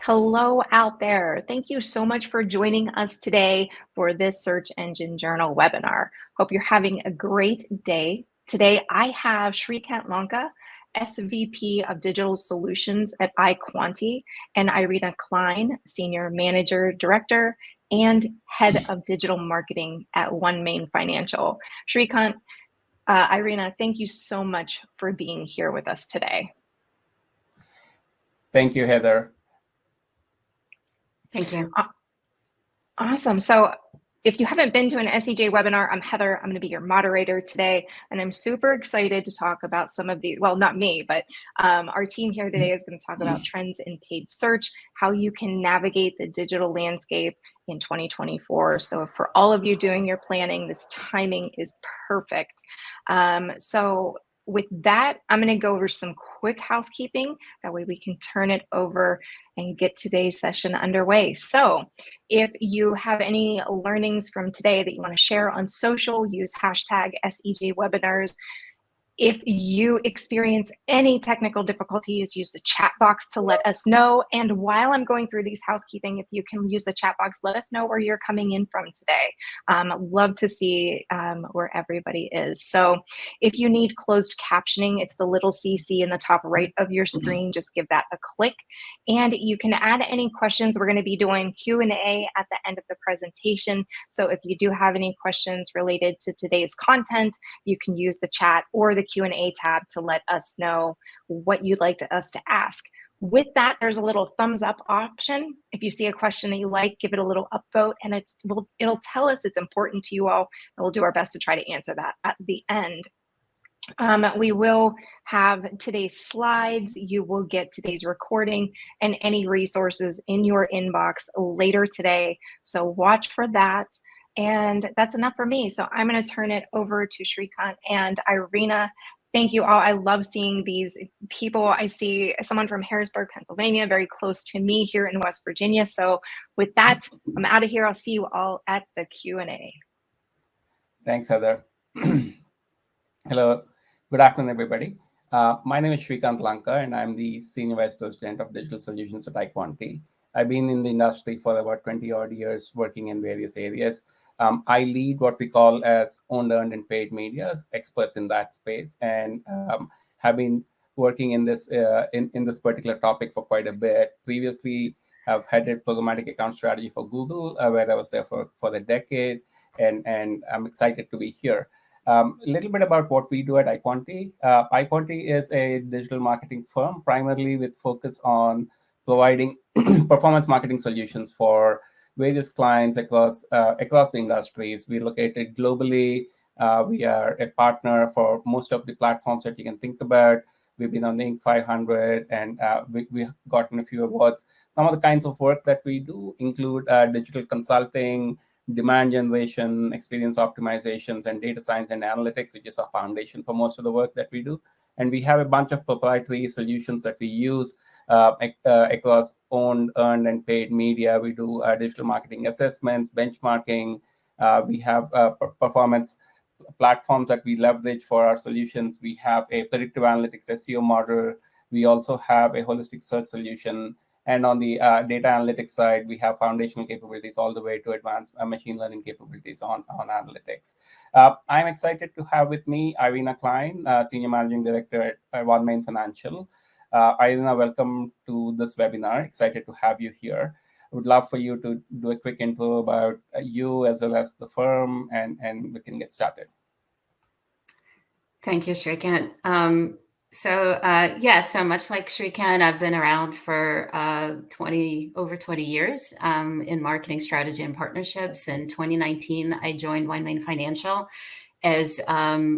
Hello out there. Thank you so much for joining us today for this Search Engine Journal webinar. Hope you're having a great day. Today I have Sreekant Lanka, SVP of Digital Solutions at iQuanti, and Irina Klein, Senior Manager Director and Head of Digital Marketing at OneMain Financial. Sreekant, Irina, thank you so much for being here with us today. Thank you, Heather. Thank you. Awesome. So if you haven't been to an SEJ webinar, I'm Heather. I'm going to be your moderator today, and I'm super excited to talk about some of the, well, not me, but our team here today is going to talk about trends in paid search, how you can navigate the digital landscape in 2024. So for all of you doing your planning, this timing is perfect. So with that, I'm going to go over some quick housekeeping. That way we can turn it over and get today's session underway. So if you have any learnings from today that you want to share on social, use hashtag SEJ webinars. If you experience any technical difficulties, use the chat box to let us know. And while I'm going through these housekeeping, if you can use the chat box, let us know where you're coming in from today. Love to see where everybody is. So if you need closed captioning, it's the little CC in the top right of your screen. Just give that a click. And you can add any questions. We're going to be doing Q&A at the end of the presentation. So if you do have any questions related to today's content, you can use the chat or the Q&A tab to let us know what you'd like us to ask. With that, there's a little thumbs up option. If you see a question that you like, give it a little upvote, and it'll tell us it's important to you all, and we'll do our best to try to answer that at the end. We will have today's slides. You will get today's recording and any resources in your inbox later today. So watch for that. And that's enough for me. So I'm going to turn it over to Sreekant and Irina. Thank you all. I love seeing these people. I see someone from Harrisburg, Pennsylvania, very close to me here in West Virginia. So with that, I'm out of here. I'll see you all at the Q&A. Thanks, Heather. Hello. Good afternoon, everybody. My name is Sreekant Lanka, and I'm the Senior Vice President of Digital Solutions at iQuanti. I've been in the industry for about 20 odd years, working in various areas. I lead what we call as owned, earned, and paid media, experts in that space, and have been working in this in this particular topic for quite a bit. Previously, have headed programmatic account strategy for Google, where I was there for a decade, and I'm excited to be here. A little bit about what we do at iQuanti. iQuanti is a digital marketing firm, primarily with focus on providing performance marketing solutions for various clients across the industries. We're located globally. We are a partner for most of the platforms that you can think about. We've been on the Inc. 500, and we've gotten a few awards. Some of the kinds of work that we do include digital consulting, demand generation, experience optimizations, and data science and analytics, which is our foundation for most of the work that we do. And we have a bunch of proprietary solutions that we use across owned, earned, and paid media. We do digital marketing assessments, benchmarking. We have performance platforms that we leverage for our solutions. We have a predictive analytics SEO model. We also have a holistic search solution. And on the data analytics side, we have foundational capabilities all the way to advanced machine learning capabilities on analytics. I'm excited to have with me Irina Klein, Senior Managing Director at OneMain Financial. Irina, welcome to this webinar. Excited to have you here. I would love for you to do a quick intro about you as well as the firm, and we can get started. Thank you, Sreekant. So much like Sreekant, I've been around for over 20 years in marketing strategy and partnerships. In 2019, I joined OneMain Financial as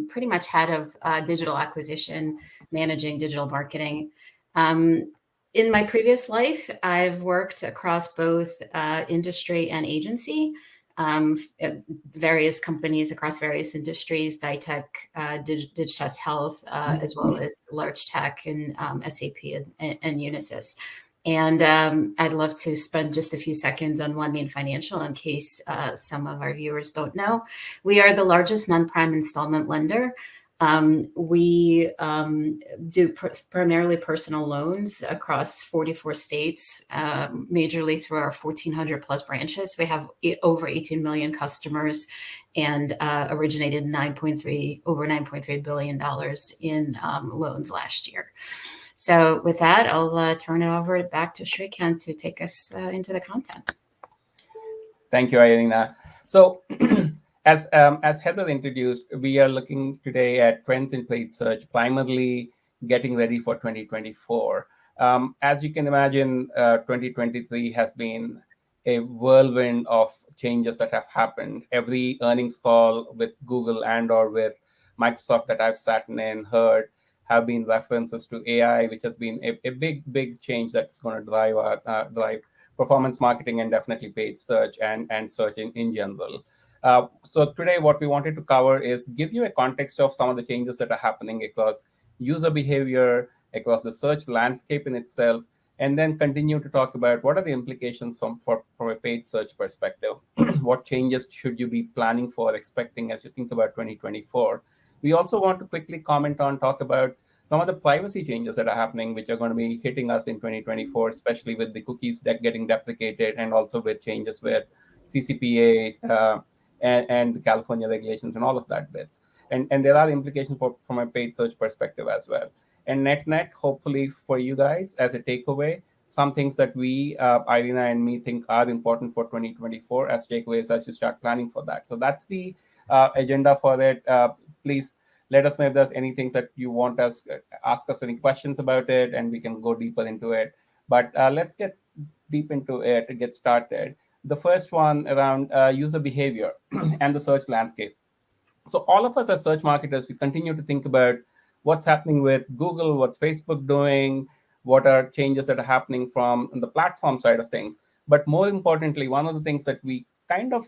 pretty much head of digital acquisition, managing digital marketing. In my previous life, I've worked across both industry and agency, various companies across various industries, Ditech, Digitest Health, as well as large tech and SAP and Unisys. And I'd love to spend just a few seconds on OneMain Financial in case some of our viewers don't know. We are the largest non-prime installment lender We do primarily personal loans across 44 states, majorly through our 1,400 plus branches. We have over 18 million customers and originated over $9.3 billion in loans last year. So with that, I'll turn it over back to Sreekant to take us into the content. Thank you, Irina. So as Heather introduced, we are looking today at trends in paid search, primarily getting ready for 2024. As you can imagine, 2023 has been a whirlwind of changes that have happened. Every earnings call with Google and or with Microsoft that I've sat in and heard have been references to AI, which has been a big change that's going to drive performance marketing and definitely paid search and search in general. So today what we wanted to cover is give you a context of some of the changes that are happening across user behavior, across the search landscape in itself, and then continue to talk about what are the implications from a paid search perspective. What changes should you be planning for, expecting as you think about 2024. We also want to quickly talk about some of the privacy changes that are happening, which are going to be hitting us in 2024, especially with the cookies getting deprecated and also with changes with CCPA and the California regulations and all of that bits. And there are implications from a paid search perspective as well. And net, hopefully for you guys as a takeaway, some things that we, Irina and me, think are important for 2024 as takeaways as you start planning for that. So that's the agenda for it. Please let us know if there's any things that you want us, ask us any questions about it, and we can go deeper into it. But let's get deep into it to get started. The first one around user behavior and the search landscape. So all of us as search marketers, we continue to think about what's happening with Google, what's Facebook doing, what are changes that are happening from the platform side of things. But more importantly, one of the things that we kind of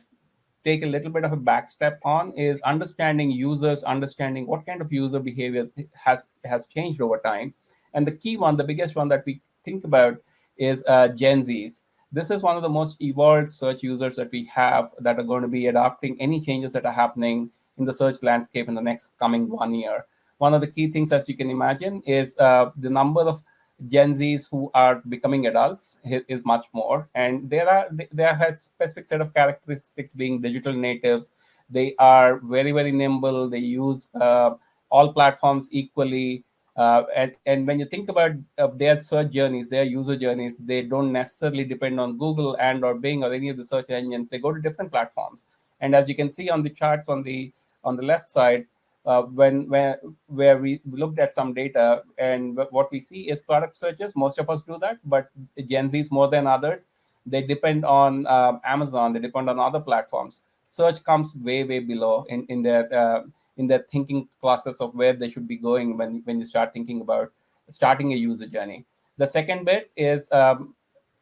take a little bit of a back step on is understanding users, understanding what kind of user behavior has changed over time. And the key one, the biggest one that we think about is Gen Zs. This is one of the most evolved search users that we have that are going to be adopting any changes that are happening in the search landscape in the next coming 1 year. One of the key things, as you can imagine, is the number of Gen Zs who are becoming adults is much more, and there has specific set of characteristics being digital natives. They are very, very nimble. They use all platforms equally, and when you think about their search journeys, their user journeys, they don't necessarily depend on Google and or Bing or any of the search engines. They go to different platforms, and as you can see on the charts on the left side, where we looked at some data, and what we see is product searches. Most of us do that, but Gen Zs more than others, they depend on Amazon, they depend on other platforms. Search comes way below in their thinking process of where they should be going when you start thinking about starting a user journey. The second bit is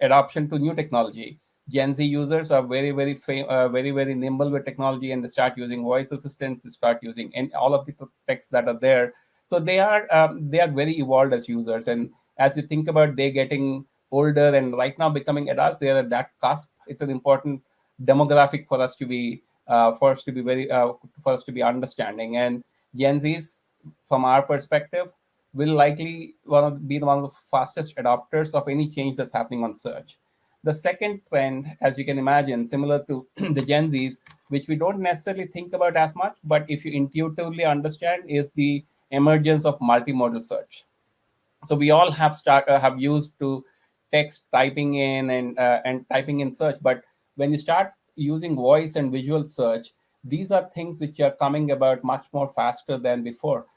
adoption to new technology. Gen Z users are very nimble with technology, and they start using voice assistants, they start using all of the texts that are there. So they are very evolved as users. And as you think about they getting older and right now becoming adults, they are at that cusp. It's an important demographic for us to be understanding. And Gen Zs, from our perspective, will likely be one of the fastest adopters of any change that's happening on search. The second trend, as you can imagine, similar to the Gen Zs, which we don't necessarily think about as much, but if you intuitively understand, is the emergence of multimodal search. So we all have used to text typing in and typing in search, but when you start using voice and visual search, these are things which are coming about much more faster than before.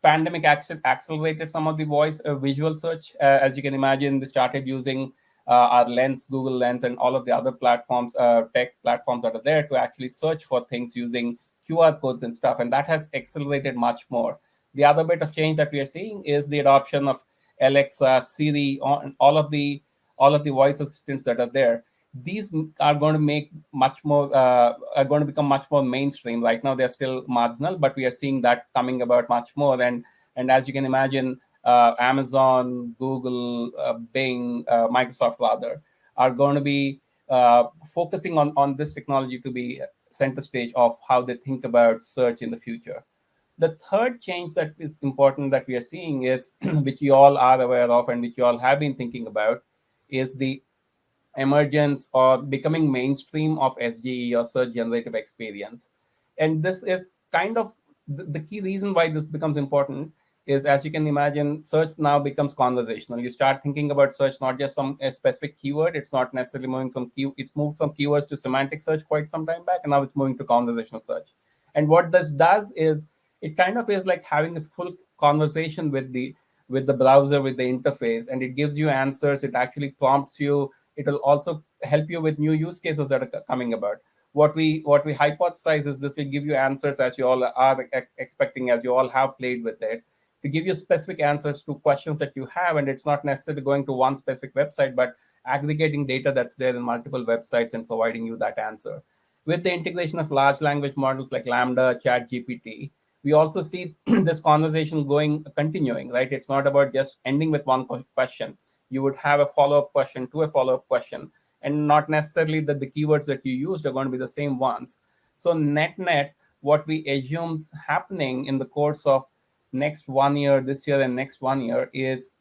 Pandemic accelerated some of the voice visual search. As you can imagine, they started using our Lens, Google Lens, and all of the other platforms, tech platforms that are there to actually search for things using QR codes and stuff. And that has accelerated much more. The other bit of change that we are seeing is the adoption of Alexa, Siri, all of the voice assistants that are there. These are going to make are going to become much more mainstream. Right now, they're still marginal, but we are seeing that coming about much more. And as you can imagine, Amazon, Google, Bing, Microsoft rather, are going to be focusing on this technology to be center stage of how they think about search in the future. The third change that is important that we are seeing is, which you all are aware of and which you all have been thinking about, is the emergence or becoming mainstream of SGE or search generative experience. And this is kind of the key reason why this becomes important is, as you can imagine, search now becomes conversational. You start thinking about search not just a specific keyword. It's not necessarily moving from it's moved from keywords to semantic search quite some time back, and now it's moving to conversational search. And what this does is it kind of is like having a full conversation with the browser, with the interface, and it gives you answers. It actually prompts you. It will also help you with new use cases that are coming about. What we hypothesize is this will give you answers as you all are expecting, as you all have played with it, to give you specific answers to questions that you have. And it's not necessarily going to one specific website, but aggregating data that's there in multiple websites and providing you that answer. With the integration of large language models like Lambda, ChatGPT, we also see this conversation continuing, right? It's not about just ending with one question. You would have a follow-up question to a follow-up question, and not necessarily that the keywords that you used are going to be the same ones. So net, what we assume happening in the course of next 1 year, this year and next 1 year, is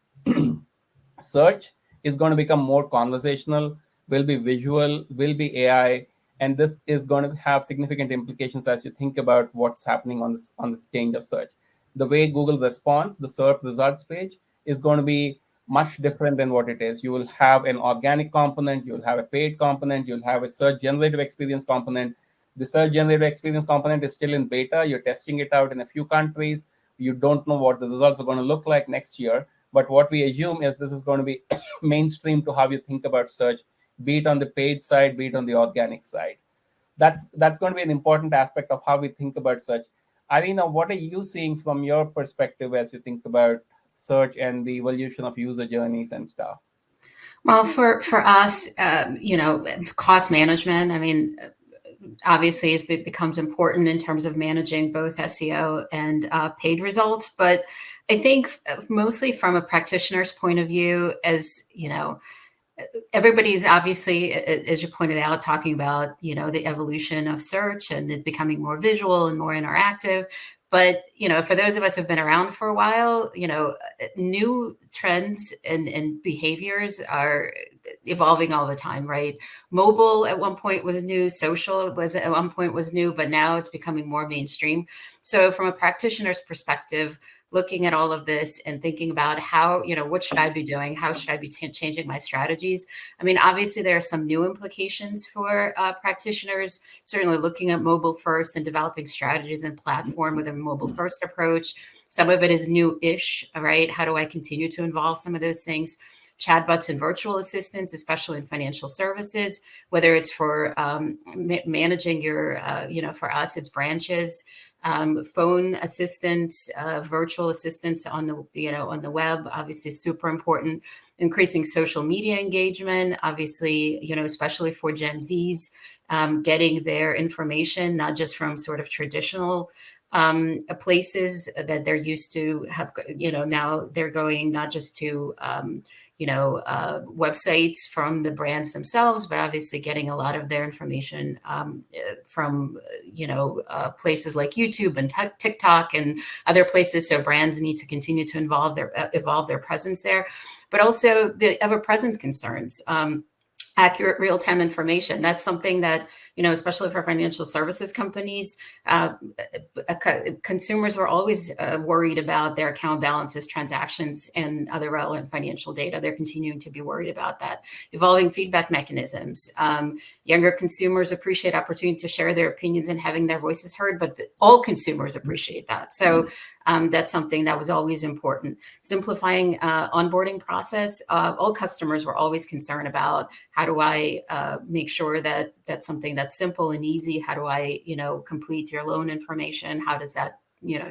search is going to become more conversational, will be visual, will be AI, and this is going to have significant implications as you think about what's happening on this change of search. The way Google responds, the SERP results page, is going to be much different than what it is. You will have an organic component, you'll have a paid component, you'll have a search generative experience component. The search generative experience component is still in beta. You're testing it out in a few countries. You don't know what the results are going to look like next year. But what we assume is this is going to be mainstream to how you think about search, be it on the paid side, be it on the organic side. That's going to be an important aspect of how we think about search. Irina, what are you seeing from your perspective as you think about search and the evolution of user journeys and stuff? Well, for us, cost management, I mean, obviously it becomes important in terms of managing both SEO and paid results. But I think mostly from a practitioner's point of view, as you know, everybody's obviously, as you pointed out, talking about, the evolution of search and it becoming more visual and more interactive. But, for those of us who've been around for a while, new trends and behaviors are evolving all the time, right? Mobile at one point was new, social was at one point was new, but now it's becoming more mainstream. So from a practitioner's perspective, looking at all of this and thinking about how, what should I be doing? How should I be changing my strategies? I mean, obviously there are some new implications for practitioners, certainly looking at mobile first and developing strategies and platform with a mobile first approach. Some of it is new-ish, right? How do I continue to involve some of those things? Chatbots and virtual assistants, especially in financial services, whether it's for managing your, for us, it's branches, phone assistants, virtual assistants on the web, obviously super important. Increasing social media engagement, obviously, especially for Gen Zs, getting their information, not just from sort of traditional places that they're used to have, now they're going not just to, websites from the brands themselves, but obviously getting a lot of their information from, places like YouTube and TikTok and other places. So brands need to continue to evolve their presence there, but also the ever-present concerns. Accurate real-time information. That's something that, especially for financial services companies, consumers were always worried about their account balances, transactions, and other relevant financial data. They're continuing to be worried about that. Evolving feedback mechanisms. Younger consumers appreciate opportunity to share their opinions and having their voices heard, but all consumers appreciate that. So that's something that was always important. Simplifying onboarding process. All customers were always concerned about how do I make sure that that's something that's simple and easy. How do I, complete your loan information? How does that,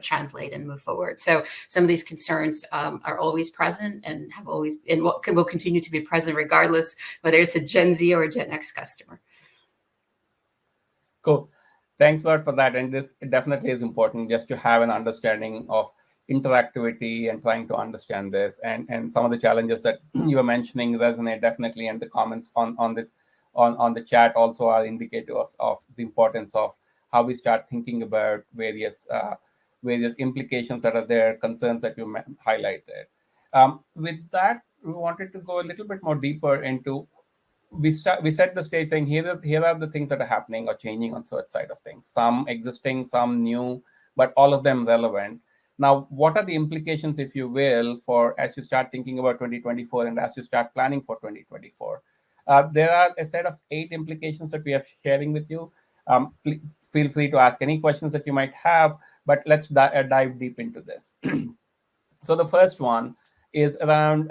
translate and move forward? So some of these concerns are always present and have always, and will continue to be present regardless whether it's a Gen Z or a Gen X customer. Cool. Thanks a lot for that. And this definitely is important just to have an understanding of interactivity and trying to understand this. And some of the challenges that you were mentioning resonate definitely. And the comments on the chat also are indicative of the importance of how we start thinking about various various implications that are there, concerns that you highlighted. With that, we wanted to go a little bit more deeper into, we set the stage saying here are the things that are happening or changing on search side of things, some existing, some new, but all of them relevant. Now, what are the implications, if you will, for as you start thinking about 2024 and as you start planning for 2024? There are a set of 8 implications that we are sharing with you. Feel free to ask any questions that you might have, but let's dive deep into this. So the first one is around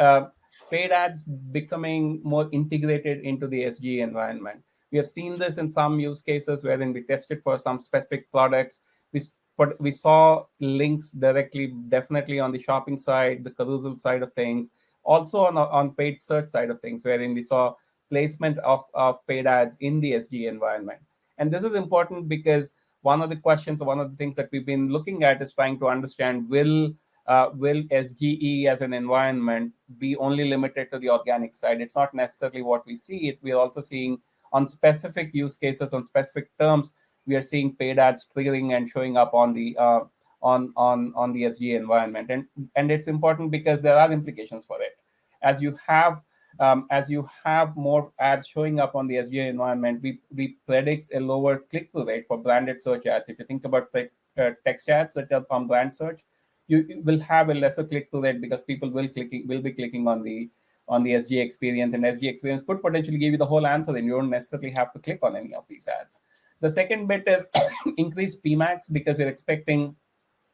paid ads becoming more integrated into the SGE environment. We have seen this in some use cases wherein we tested for some specific products. We saw links directly, definitely on the shopping side, the carousel side of things, also on paid search side of things, wherein we saw placement of paid ads in the SGE environment. And this is important because one of the questions, one of the things that we've been looking at is trying to understand, will SGE as an environment be only limited to the organic side? It's not necessarily what we see. We're also seeing on specific use cases, on specific terms, we are seeing paid ads triggering and showing up on the SGE environment, and it's important because there are implications for it. As you have more ads showing up on the SGE environment, we predict a lower click-through rate for branded search ads. If you think about text ads that are on brand search, you will have a lesser click-through rate because people will be clicking on the SGE experience, and SGE experience could potentially give you the whole answer, and you don't necessarily have to click on any of these ads. The second bit is increased PMAX, because we're expecting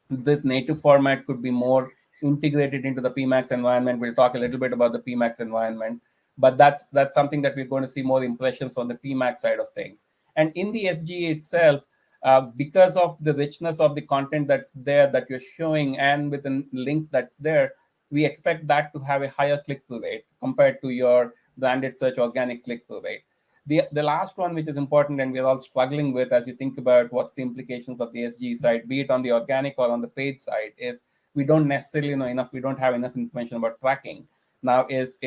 this native format could be more integrated into the PMAX environment. We'll talk a little bit about the PMAX environment, but that's something that we're going to see more impressions on the PMAX side of things. And in the SGE itself, because of the richness of the content that's there that you're showing, and with a link that's there, we expect that to have a higher click-through rate compared to your branded search organic click-through rate. The last one, which is important and we're all struggling with as you think about what's the implications of the SGE side, be it on the organic or on the paid side, is we don't necessarily know enough. We don't have enough information about tracking. Now, is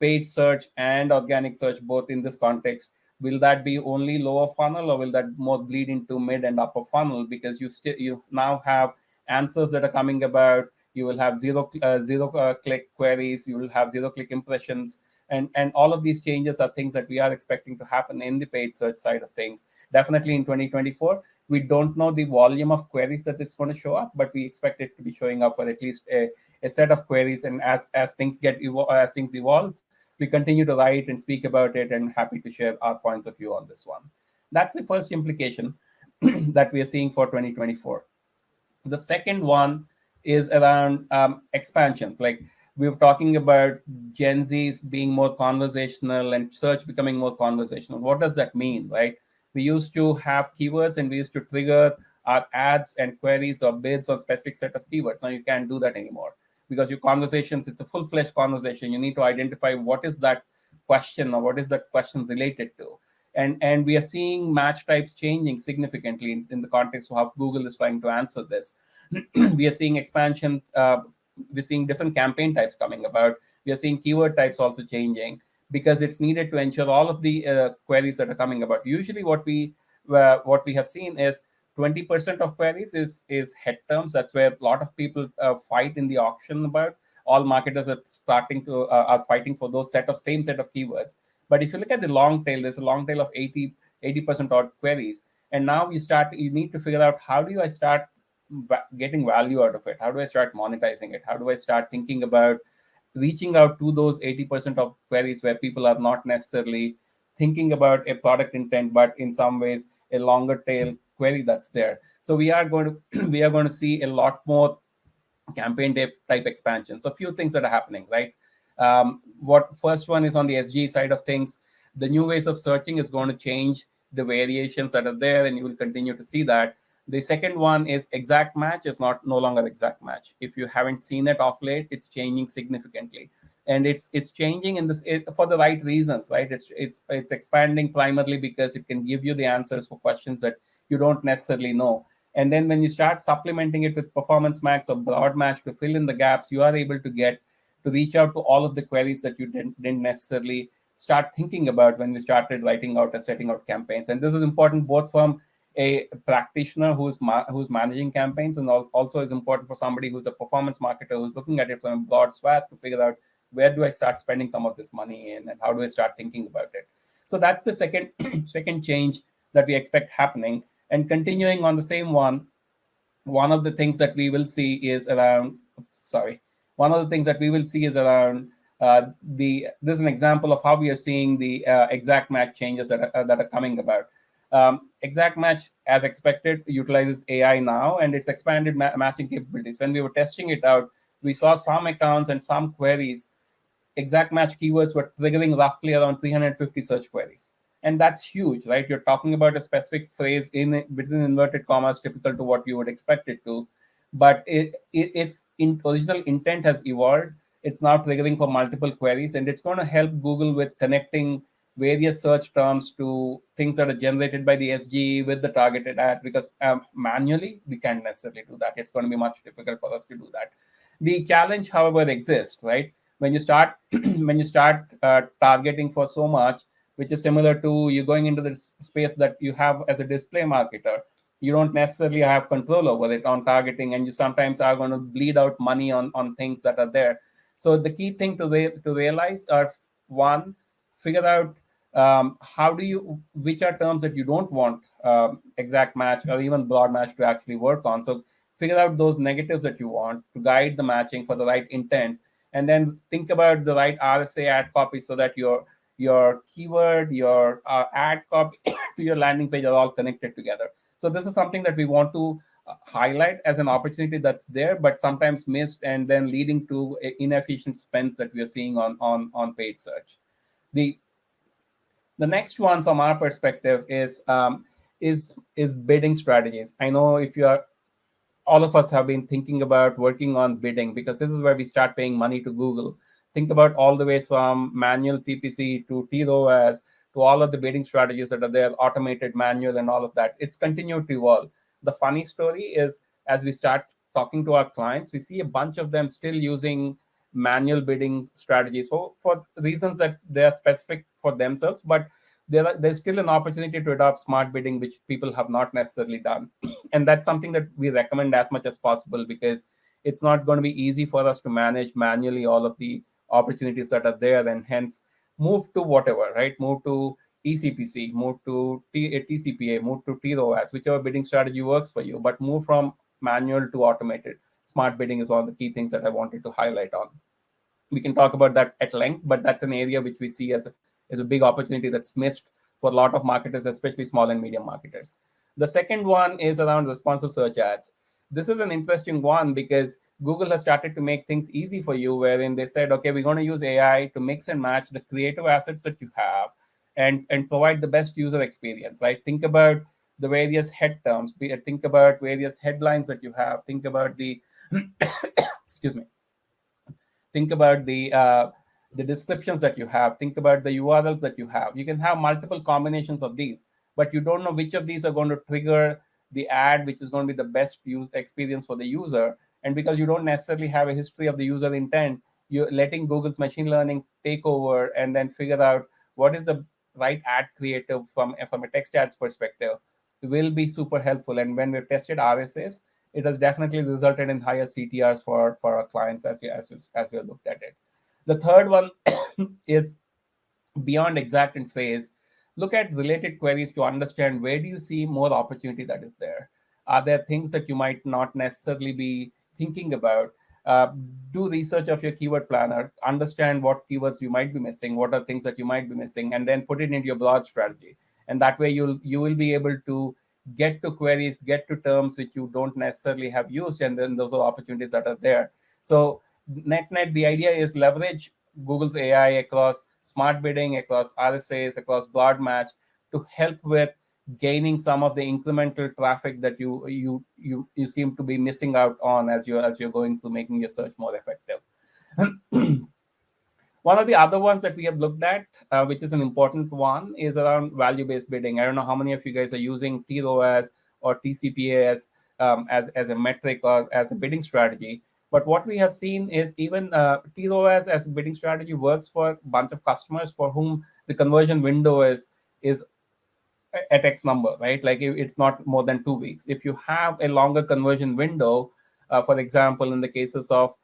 paid search and organic search both in this context? Will that be only lower funnel, or will that more bleed into mid and upper funnel? Because you now have answers that are coming about. You will have zero click queries. You will have zero click impressions. And all of these changes are things that we are expecting to happen in the paid search side of things. Definitely in 2024, we don't know the volume of queries that it's going to show up, but we expect it to be showing up for at least a set of queries. And as things evolve, we continue to write and speak about it, and happy to share our points of view on this one. That's the first implication that we are seeing for 2024. The second one is around expansions. Like, we were talking about Gen Zs being more conversational and search becoming more conversational. What does that mean, right? We used to have keywords and we used to trigger our ads and queries or bids on specific set of keywords. Now you can't do that anymore, because your conversations, it's a full-fledged conversation. You need to identify what is that question, or what is that question related to. And we are seeing match types changing significantly in the context of how Google is trying to answer this. We are seeing expansion. We're seeing different campaign types coming about. We are seeing keyword types also changing, because it's needed to ensure all of the queries that are coming about. Usually what we have seen is 20% of queries is head terms. That's where a lot of people fight in the auction about. All marketers are are fighting for those same set of keywords. But if you look at the long tail, there's a long tail of 80% odd queries. And now you need to figure out, how do I start getting value out of it? How do I start monetizing it? How do I start thinking about reaching out to those 80% of queries where people are not necessarily thinking about a product intent, but in some ways a longer tail query that's there? So we are going to see a lot more campaign type expansions. So a few things that are happening, right? First one is on the SGE side of things. The new ways of searching is going to change the variations that are there, and you will continue to see that. The second one is exact match is no longer exact match. If you haven't seen it off late, it's changing significantly, and it's changing for the right reasons, right? It's expanding primarily because it can give you the answers for questions that you don't necessarily know. And then when you start supplementing it with performance max or broad match to fill in the gaps, you are able to reach out to all of the queries that you didn't necessarily start thinking about when we started writing out or setting out campaigns. And this is important both from a practitioner who's managing campaigns, and also is important for somebody who's a performance marketer who's looking at it from a broad swath to figure out where do I start spending some of this money in, and how do I start thinking about it. So that's the second second change that we expect happening. And continuing on the same one of the things that we will see is around one of the things that we will see is around this is an example of how we are seeing the exact match changes that are coming about. Exact match, as expected, utilizes AI now, and it's expanded matching capabilities. When we were testing it out, we saw some accounts and some queries, exact match keywords were triggering roughly around 350 search queries. And that's huge, right? You're talking about a specific phrase between inverted commas, typical to what you would expect it to. But its original intent has evolved. It's now triggering for multiple queries, and it's going to help Google with connecting various search terms to things that are generated by the SGE with the targeted ads, because manually we can't necessarily do that. It's going to be much difficult for us to do that. The challenge, however, exists, right? When you start targeting for so much, which is similar to you going into the space that you have as a display marketer, you don't necessarily have control over it on targeting, and you sometimes are going to bleed out money on things that are there. So the key thing to realize are, one, figure out which are terms that you don't want exact match or even broad match to actually work on. So figure out those negatives that you want to guide the matching for the right intent, and then think about the right RSA ad copy so that your keyword, your ad copy to your landing page are all connected together. So this is something that we want to highlight as an opportunity that's there, but sometimes missed, and then leading to inefficient spends that we are seeing on paid search. The next one from our perspective is bidding strategies. I know all of us have been thinking about working on bidding, because this is where we start paying money to Google. Think about all the ways from manual CPC to TROAS to all of the bidding strategies that are there, automated, manual, and all of that. It's continued to evolve. The funny story is, as we start talking to our clients, we see a bunch of them still using manual bidding strategies for reasons that they are specific for themselves, but there's still an opportunity to adopt smart bidding, which people have not necessarily done. And that's something that we recommend as much as possible, because it's not going to be easy for us to manage manually all of the opportunities that are there, and hence move to whatever, right? Move to eCPC, move to TCPA, move to TROAS, whichever bidding strategy works for you, but move from manual to automated. Smart bidding is one of the key things that I wanted to highlight on. We can talk about that at length, but that's an area which we see as a big opportunity that's missed for a lot of marketers, especially small and medium marketers. The second one is around responsive search ads. This is an interesting one because Google has started to make things easy for you, wherein they said, okay, we're going to use AI to mix and match the creative assets that you have and provide the best user experience, right? Think about the various head terms, think about various headlines that you have, think about the, excuse me, think about the descriptions that you have, think about the URLs that you have. You can have multiple combinations of these, but you don't know which of these are going to trigger the ad, which is going to be the best use experience for the user. And because you don't necessarily have a history of the user intent, you're letting Google's machine learning take over and then figure out what is the right ad creative from a text ads perspective will be super helpful. And when we've tested RSAs, it has definitely resulted in higher CTRs for our clients as we looked at it. The third one is beyond exact and phrase. Look at related queries to understand where do you see more opportunity that is there. Are there things that you might not necessarily be thinking about? Do research of your keyword planner, understand what keywords you might be missing, what are things that you might be missing, and then put it into your broad strategy. And that way you will be able to get to queries, get to terms which you don't necessarily have used, and then those are opportunities that are there. So net, the idea is leverage Google's AI across smart bidding, across RSAs, across broad match to help with gaining some of the incremental traffic that you seem to be missing out on as you're going through making your search more effective. One of the other ones that we have looked at, which is an important one, is around value-based bidding. I don't know how many of you guys are using TROAS or TCPA as a metric or as a bidding strategy. But what we have seen is even TROAS as a bidding strategy works for a bunch of customers for whom the conversion window is at X number, right? Like it's not more than 2 weeks. If you have a longer conversion window, for example, in the cases of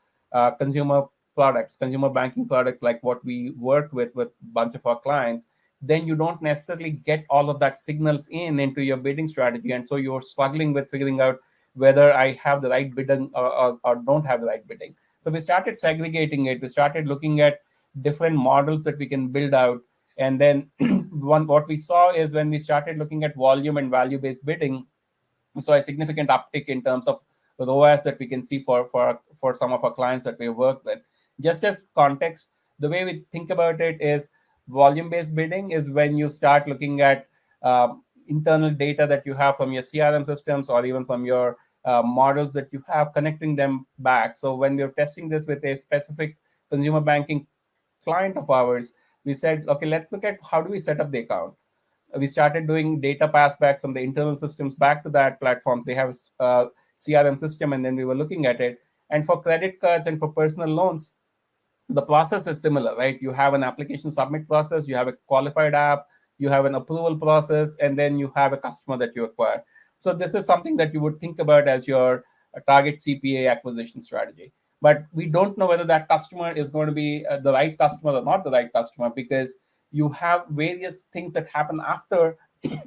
consumer products, consumer banking products, like what we work with a bunch of our clients, then you don't necessarily get all of that signals into your bidding strategy. And so you're struggling with figuring out whether I have the right bidding or don't have the right bidding. So we started segregating it. We started looking at different models that we can build out. And then what we saw is when we started looking at volume and value-based bidding, we saw a significant uptick in terms of the ROAS that we can see for some of our clients that we work with. Just as context, the way we think about it is volume-based bidding is when you start looking at internal data that you have from your CRM systems or even from your models that you have, connecting them back. So when we're testing this with a specific consumer banking client of ours, we said, okay, let's look at how do we set up the account. We started doing data passbacks from the internal systems back to that platforms. They have a CRM system, and then we were looking at it. And for credit cards and for personal loans, the process is similar, right? You have an application submit process, you have a qualified app, you have an approval process, and then you have a customer that you acquire. So this is something that you would think about as your target CPA acquisition strategy. But we don't know whether that customer is going to be the right customer or not the right customer, because you have various things that happen after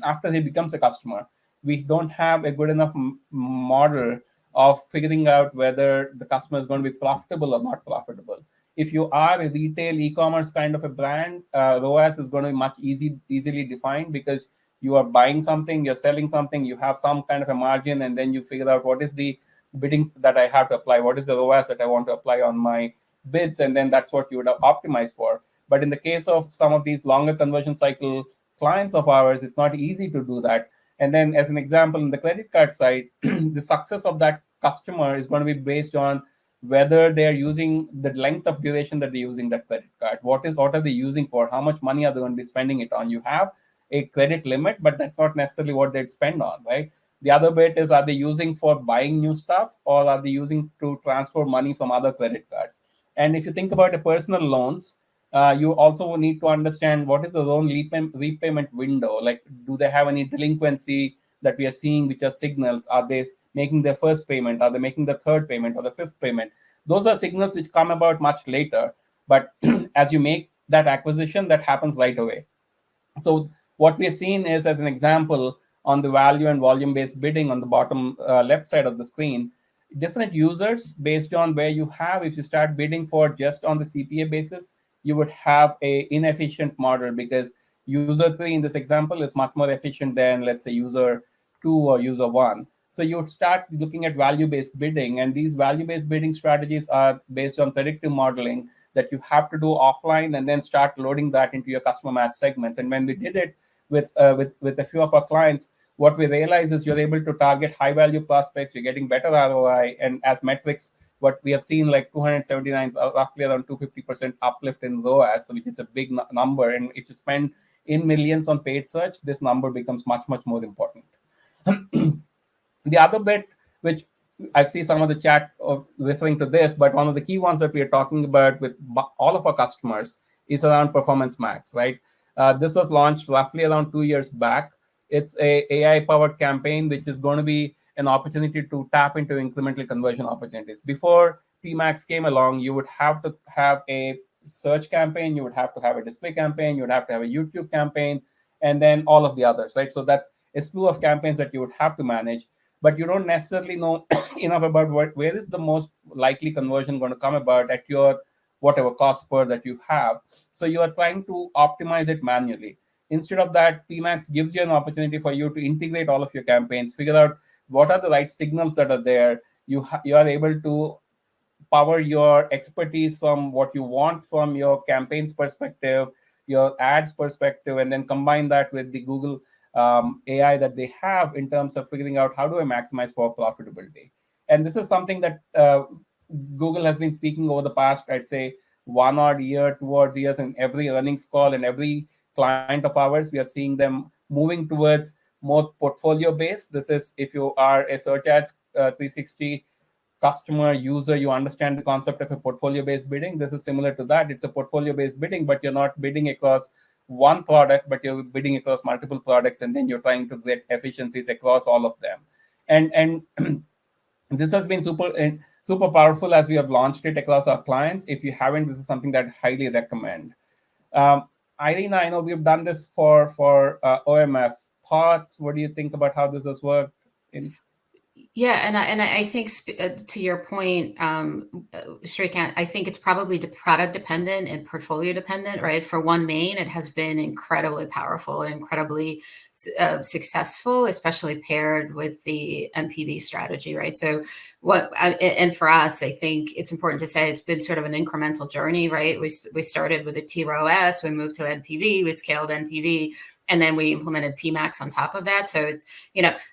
after he becomes a customer. We don't have a good enough model of figuring out whether the customer is going to be profitable or not profitable. If you are a retail e-commerce kind of a brand, ROAS is going to be much easily defined, because you are buying something, you're selling something, you have some kind of a margin, and then you figure out what is the bidding that I have to apply, what is the ROAS that I want to apply on my bids, and then that's what you would optimize for. But in the case of some of these longer conversion cycle clients of ours, it's not easy to do that. And then as an example, in the credit card side, the success of that customer is going to be based on whether they're using the length of duration that they're using that credit card. What are they using for? How much money are they going to be spending it on? You have a credit limit, but that's not necessarily what they'd spend on, right? The other bit is, are they using for buying new stuff, or are they using to transfer money from other credit cards? And if you think about the personal loans, you also need to understand what is the loan repayment window. Like, do they have any delinquency that we are seeing, which are signals? Are they making their first payment? Are they making the third payment or the fifth payment? Those are signals which come about much later. But as you make that acquisition, that happens right away. So what we are seeing is, as an example, on the value and volume-based bidding on the bottom left side of the screen, different users based on where you have, if you start bidding for just on the CPA basis, you would have a inefficient model, because user 3 in this example is much more efficient than, let's say, user 2 or user 1. So you would start looking at value-based bidding, and these value-based bidding strategies are based on predictive modeling that you have to do offline, and then start loading that into your customer match segments. And when we did it with a few of our clients, what we realized is you're able to target high-value prospects, you're getting better ROI, and as metrics, what we have seen, like 279, roughly around 250% uplift in ROAS, which is a big number. And if you spend in millions on paid search, this number becomes much, much more important. The other bit, which I see some of the chat referring to this, but one of the key ones that we are talking about with all of our customers is around Performance Max, right? This was launched roughly around 2 years back. It's a AI-powered campaign, which is going to be an opportunity to tap into incremental conversion opportunities. Before PMax came along, you would have to have a search campaign, you would have to have a display campaign, you would have to have a YouTube campaign, and then all of the others, right? So that's a slew of campaigns that you would have to manage, but you don't necessarily know enough about where is the most likely conversion going to come about at your whatever cost per that you have. So you are trying to optimize it manually. Instead of that, PMax gives you an opportunity for you to integrate all of your campaigns, figure out what are the right signals that are there. You are able to power your expertise from what you want from your campaigns perspective, your ads perspective, and then combine that with the Google AI that they have in terms of figuring out how do I maximize for profitability. And this is something that Google has been speaking over the past, I'd say, 1 odd year, 2 odd years, in every earnings call and every client of ours. We are seeing them moving towards more portfolio based. This is, if you are a search ads 360 customer user, you understand the concept of a portfolio based bidding. This is similar to that. It's a portfolio based bidding, but you're not bidding across one product, but you're bidding across multiple products, and then you're trying to get efficiencies across all of them. And this has been super powerful as we have launched it across our clients. If you haven't, this is something that I highly recommend. Irina, I know we've done this for OMF. Thoughts? What do you think about how this has worked? Yeah, and I think to your point, Sreekant, I think it's probably product dependent and portfolio dependent, right? For OneMain, it has been incredibly powerful, incredibly successful, especially paired with the MPV strategy, right? So and for us, I think it's important to say it's been sort of an incremental journey, right? We started with a TROS, we moved to NPV, we scaled NPV, and then we implemented PMAX on top of that. So it's,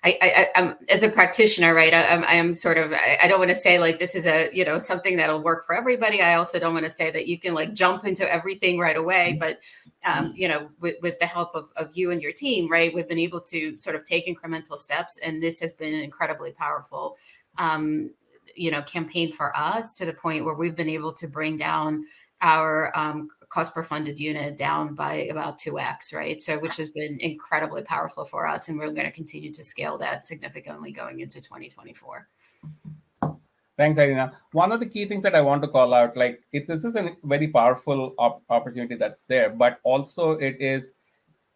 I'm as a practitioner, right? I am sort of, I don't want to say like this is a, something that'll work for everybody. I also don't want to say that you can like jump into everything right away. But, with the help of you and your team, right, we've been able to sort of take incremental steps. And this has been an incredibly powerful, campaign for us, to the point where we've been able to bring down our cost per funded unit down by about 2x, right? So, which has been incredibly powerful for us, and we're going to continue to scale that significantly going into 2024. Thanks, Irina. One of the key things that I want to call out, this is a very powerful opportunity that's there, but also it is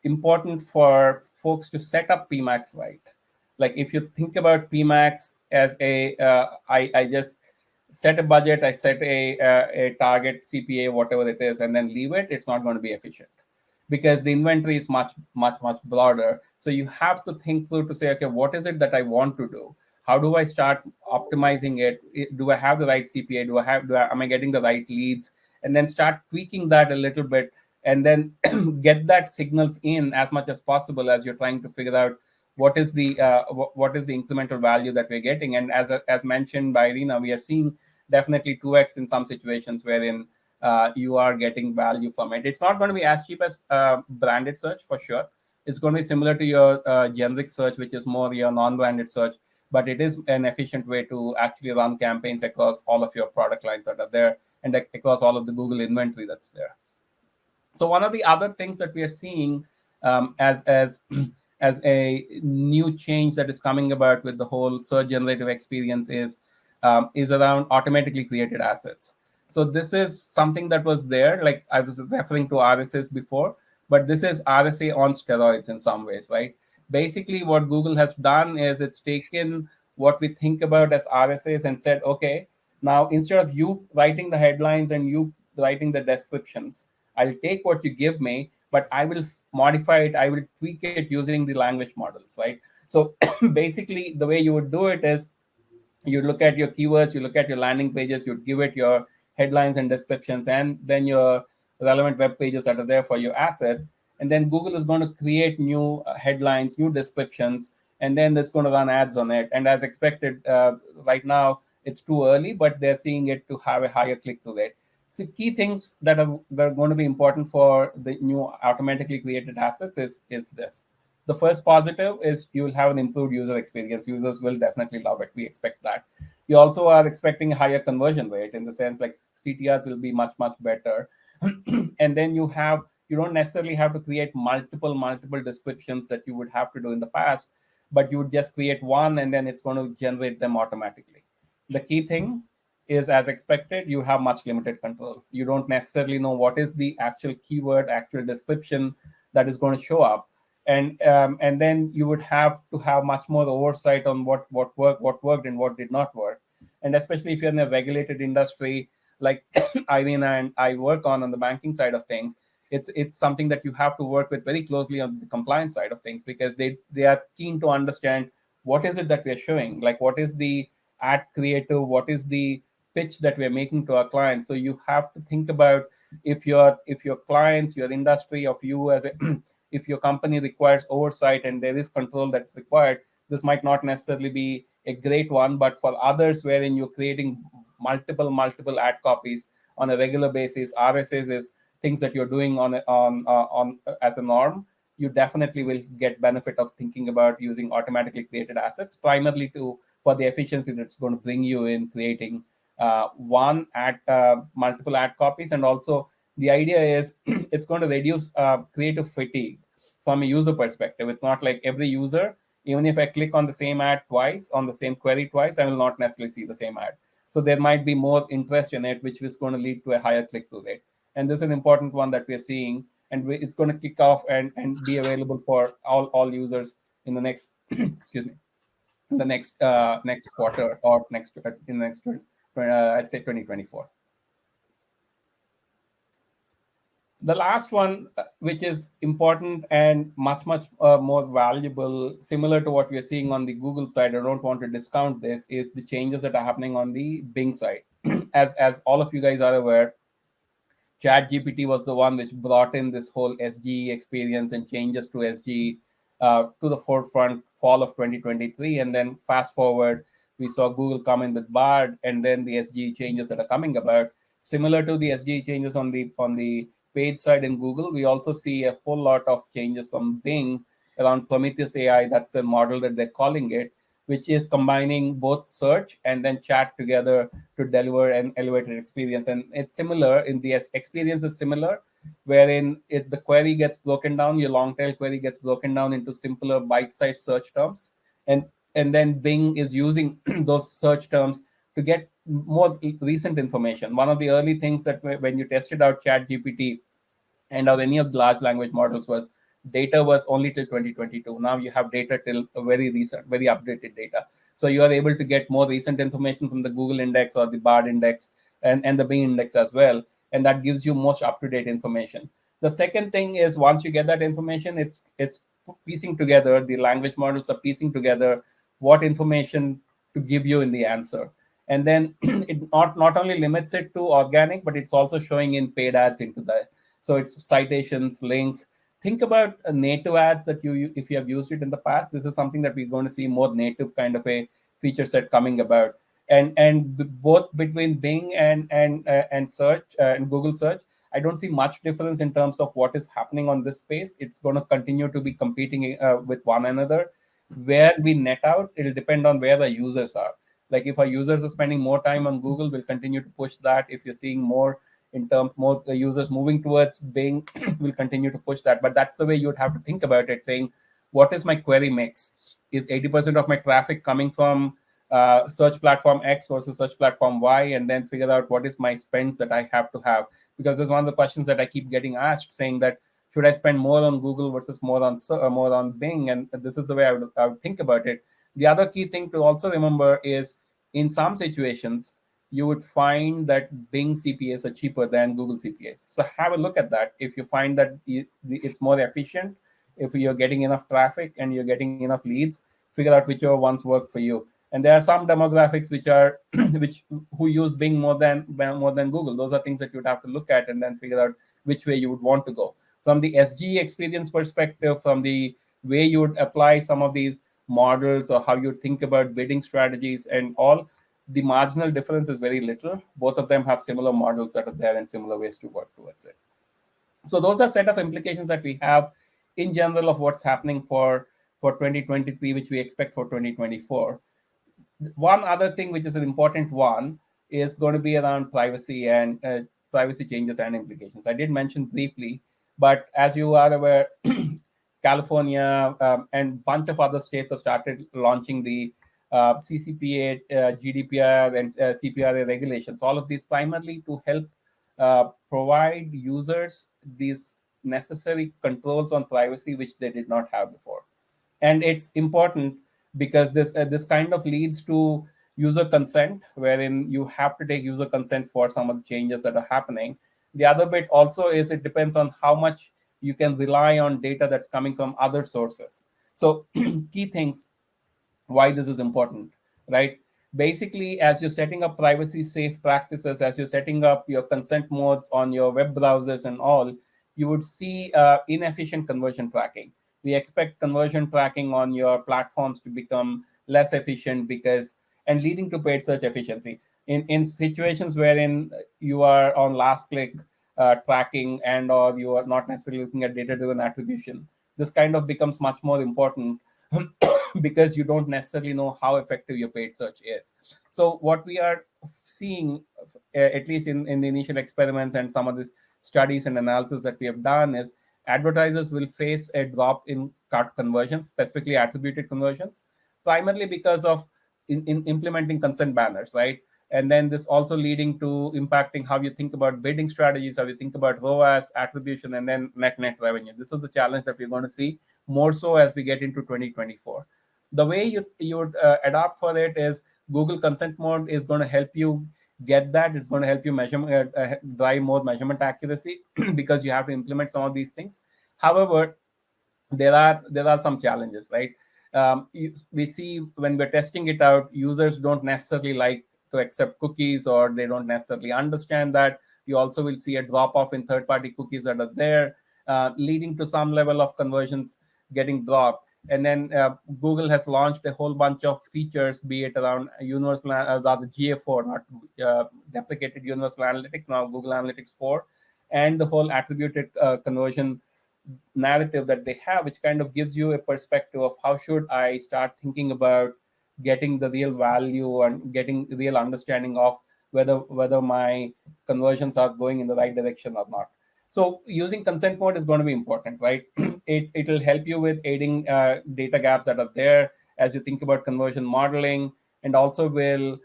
important for folks to set up PMAX right. Like if you think about PMAX as I just set a budget, I set a target CPA, whatever it is, and then leave it, it's not going to be efficient because the inventory is much broader. So you have to think through to say, okay, what is it that I want to do? How do I start optimizing it? Do I have the right CPA? Am I getting the right leads? And then start tweaking that a little bit, and then get that signals in as much as possible as you're trying to figure out what is the incremental value that we're getting. And as mentioned by Irina, we are seeing definitely 2x in some situations wherein you are getting value from it. It's not going to be as cheap as branded search for sure. It's going to be similar to your generic search, which is more your non-branded search, but it is an efficient way to actually run campaigns across all of your product lines that are there and across all of the Google inventory that's there. So one of the other things that we are seeing as a new change that is coming about with the whole search generative experience is around automatically created assets. So this is something that was there, like I was referring to RSS before, but this is RSA on steroids in some ways, right? Basically, what Google has done is it's taken what we think about as RSAs and said, okay, now instead of you writing the headlines and you writing the descriptions, I'll take what you give me, but I will modify it, I will tweak it using the language models, right? So basically, the way you would do it is you look at your keywords, you look at your landing pages, you give it your headlines and descriptions, and then your relevant web pages that are there for your assets. And then Google is going to create new headlines, new descriptions, and then it's going to run ads on it. And as expected, right now, it's too early, but they're seeing it to have a higher click-through rate. So key things that are going to be important for the new automatically created assets is this. The first positive is you will have an improved user experience. Users will definitely love it. We expect that. You also are expecting a higher conversion rate in the sense like CTRs will be much better. And then you don't necessarily have to create multiple descriptions that you would have to do in the past, but you would just create one and then it's going to generate them automatically. The key thing is, as expected, you have much limited control. You don't necessarily know what is the actual keyword, actual description that is going to show up. And then you would have to have much more oversight on what worked and what did not work. And especially if you're in a regulated industry like Irina and I work on the banking side of things, it's something that you have to work with very closely on the compliance side of things, because they are keen to understand what is it that we're showing, like what is the ad creative, what is the pitch that we're making to our clients. So you have to think about if your clients, your industry, of you as a if your company requires oversight and there is control that's required, this might not necessarily be a great one. But for others, wherein you're creating multiple ad copies on a regular basis, RSS is things that you're doing on as a norm, you definitely will get benefit of thinking about using automatically created assets, primarily for the efficiency that's going to bring you in creating multiple ad copies, and also The idea is it's going to reduce creative fatigue from a user perspective. It's not like every user, even if I click on the same ad twice, on the same query twice, I will not necessarily see the same ad. So there might be more interest in it, which is going to lead to a higher click-through rate. And this is an important one that we're seeing, and it's going to kick off and be available for all users in the next excuse me, in the next quarter, or next in the next I'd say 2024. The last one, which is important and much more valuable, similar to what we're seeing on the Google side, I don't want to discount this, is the changes that are happening on the Bing side. As all of you guys are aware, ChatGPT was the one which brought in this whole SGE experience and changes to SGE to the forefront fall of 2023. And then fast forward, we saw Google come in with Bard, and then the SGE changes that are coming about. Similar to the SGE changes on the paid side in Google, we also see a whole lot of changes on Bing around Prometheus AI. That's the model that they're calling it, which is combining both search and then chat together to deliver an elevated experience. And it's similar in the experience is similar, wherein the query gets broken down, your long tail query gets broken down into simpler bite-sized search terms, and then Bing is using those search terms to get more recent information. One of the early things that when you tested out ChatGPT and or any of the large language models was data was only till 2022. Now you have data till a very recent, very updated data. So you are able to get more recent information from the Google index or the Bard index and the Bing index as well. And that gives you most up-to-date information. The second thing is once you get that information, it's piecing together, the language models are piecing together what information to give you in the answer. And then it not only limits it to organic, but it's also showing in paid ads into that. So it's citations, links. Think about native ads that if you have used it in the past. This is something that we're going to see more native kind of a feature set coming about. And both between Bing and search and Google search, I don't see much difference in terms of what is happening on this space. It's going to continue to be competing with one another. Where we net out, it'll depend on where the users are. Like if our users are spending more time on Google, we'll continue to push that. If you're seeing more users moving towards Bing, will continue to push that. But that's the way you would have to think about it, saying, what is my query mix? Is 80% of my traffic coming from search platform X versus search platform Y? And then figure out what is my spends that I have to have. Because there's one of the questions that I keep getting asked, saying that, should I spend more on Google versus more on Bing? And this is the way I would think about it. The other key thing to also remember is, in some situations, you would find that Bing CPAs are cheaper than Google CPAs. So have a look at that. If you find that it's more efficient, if you're getting enough traffic and you're getting enough leads, figure out whichever ones work for you. And there are some demographics which are who use Bing more than Google. Those are things that you'd have to look at and then figure out which way you would want to go. From the SGE experience perspective, from the way you would apply some of these models or how you think about bidding strategies and all, the marginal difference is very little. Both of them have similar models that are there and similar ways to work towards it. So those are set of implications that we have in general of what's happening for 2023, which we expect for 2024. One other thing, which is an important one, is going to be around privacy and privacy changes and implications. I did mention briefly, but as you are aware, California and a bunch of other states have started launching the CCPA, GDPR, and CPRA regulations. All of these primarily to help provide users these necessary controls on privacy, which they did not have before. And it's important because this kind of leads to user consent, wherein you have to take user consent for some of the changes that are happening. The other bit also is it depends on how much you can rely on data that's coming from other sources. So key things why this is important, right? Basically, as you're setting up privacy safe practices, as you're setting up your consent modes on your web browsers and all, you would see inefficient conversion tracking. We expect conversion tracking on your platforms to become less efficient and leading to paid search efficiency. In situations wherein you are on last click tracking and or you are not necessarily looking at data-driven attribution, this kind of becomes much more important because you don't necessarily know how effective your paid search is. So what we are seeing at least in the initial experiments and some of these studies and analysis that we have done, is advertisers will face a drop in cart conversions, specifically attributed conversions, primarily because of in implementing consent banners, right? And then this also leading to impacting how you think about bidding strategies, how you think about ROAS, attribution, and then net revenue. This is the challenge that we're going to see more so as we get into 2024. The way you would adapt for it is Google Consent Mode is going to help you get that. It's going to help you drive more measurement accuracy because you have to implement some of these things. However, there are some challenges, right? We see when we're testing it out, users don't necessarily like to accept cookies, or they don't necessarily understand that. You also will see a drop off in third-party cookies that are there, leading to some level of conversions getting dropped. And then Google has launched a whole bunch of features, be it around universal, rather GA4, not deprecated universal analytics, now Google Analytics 4, and the whole attributed conversion narrative that they have, which kind of gives you a perspective of how should I start thinking about getting the real value and getting real understanding of whether my conversions are going in the right direction or not. So using consent mode is going to be important, right? It will help you with aiding data gaps that are there as you think about conversion modeling, and also will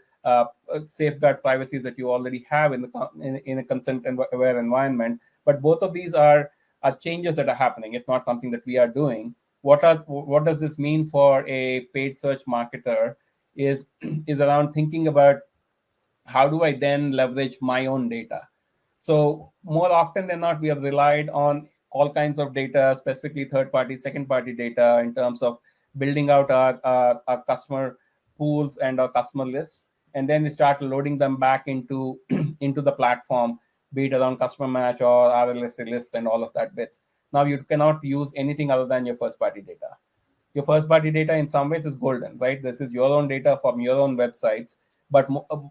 safeguard privacies that you already have in a consent aware environment. But both of these are changes that are happening. It's not something that we are doing. What does this mean for a paid search marketer is around thinking about how do I then leverage my own data. So more often than not, we have relied on all kinds of data, specifically third-party, second-party data, in terms of building out our customer pools and our customer lists, and then we start loading them back into into the platform, be it around customer match or RLSA lists and all of that bits. Now you cannot use anything other than your first-party data. Your first-party data in some ways is golden, right? This is your own data from your own websites. But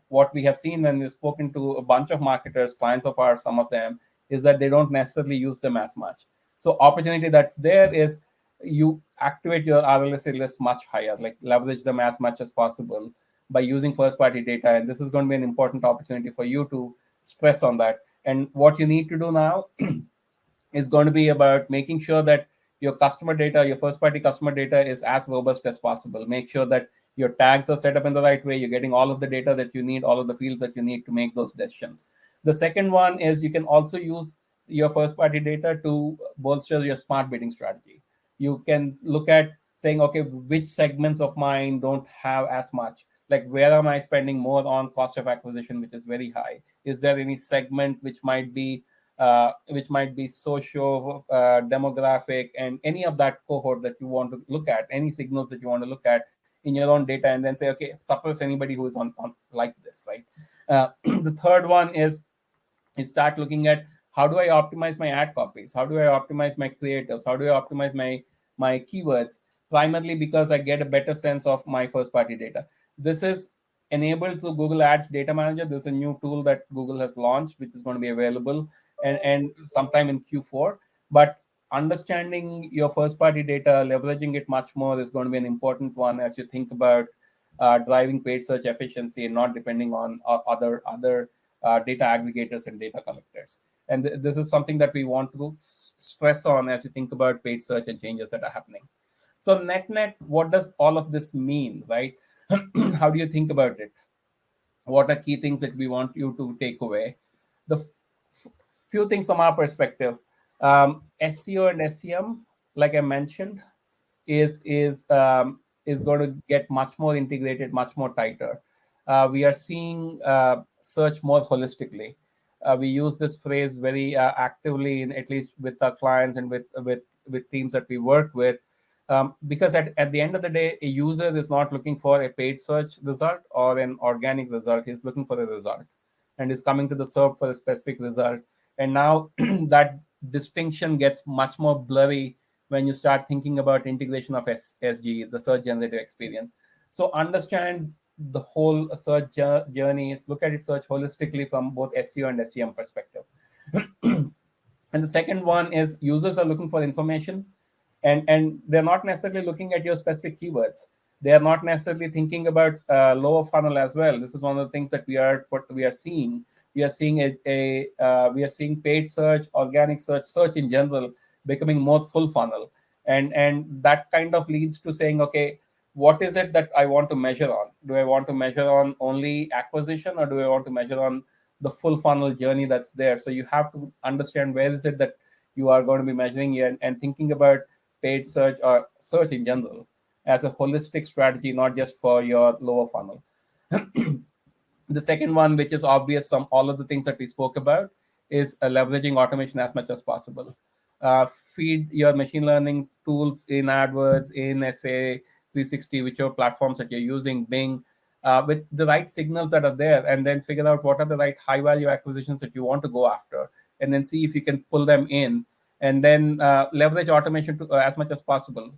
what we have seen when we've spoken to a bunch of marketers, clients of ours, some of them, is that they don't necessarily use them as much. So opportunity that's there is you activate your RLSA list much higher, like leverage them as much as possible by using first-party data. And this is going to be an important opportunity for you to stress on that. And what you need to do now is going to be about making sure that your customer data, your first-party customer data, is as robust as possible. Make sure that your tags are set up in the right way. You're getting all of the data that you need, all of the fields that you need to make those decisions. The second one is you can also use your first-party data to bolster your smart bidding strategy. You can look at saying, okay, which segments of mine don't have as much? Like, where am I spending more on cost of acquisition, which is very high? Is there any segment which might be socio demographic, and any of that cohort that you want to look at, any signals that you want to look at in your own data, and then say, okay, suppose anybody who is on like this, right? The third one is you start looking at how do I optimize my ad copies? How do I optimize my creatives? How do I optimize my keywords? Primarily because I get a better sense of my first-party data. This is enabled through Google Ads Data Manager. There's a new tool that Google has launched, which is going to be available and sometime in Q4. But understanding your first-party data, leveraging it much more, is going to be an important one as you think about driving paid search efficiency and not depending on other data aggregators and data collectors. And this is something that we want to stress on as you think about paid search and changes that are happening. So net, what does all of this mean, right? How do you think about it? What are key things that we want you to take away? The few things from our perspective, SEO and SEM, like I mentioned, is going to get much more integrated, much more tighter. We are seeing search more holistically. We use this phrase very actively, at least with our clients and with teams that we work with, because at the end of the day, a user is not looking for a paid search result or an organic result. He's looking for a result and is coming to the SERP for a specific result. And now that distinction gets much more blurry when you start thinking about integration of SG, the search generative experience. So understand the whole search journeys, look at it search holistically from both SEO and SEM perspective. And the second one is users are looking for information, and they're not necessarily looking at your specific keywords. They are not necessarily thinking about lower funnel as well. This is one of the things that we are seeing, we are seeing we are seeing paid search, organic search in general becoming more full funnel, and that kind of leads to saying, okay, what is it that I want to measure on? Do I want to measure on only acquisition, or do I want to measure on the full funnel journey that's there? So you have to understand where is it that you are going to be measuring, and thinking about paid search or search in general as a holistic strategy, not just for your lower funnel. The second one, which is obvious, all of the things that we spoke about, is leveraging automation as much as possible. Feed your machine learning tools in AdWords, in SA 360, whichever platforms that you're using, Bing, with the right signals that are there, and then figure out what are the right high value acquisitions that you want to go after, and then see if you can pull them in, and then leverage automation to, as much as possible.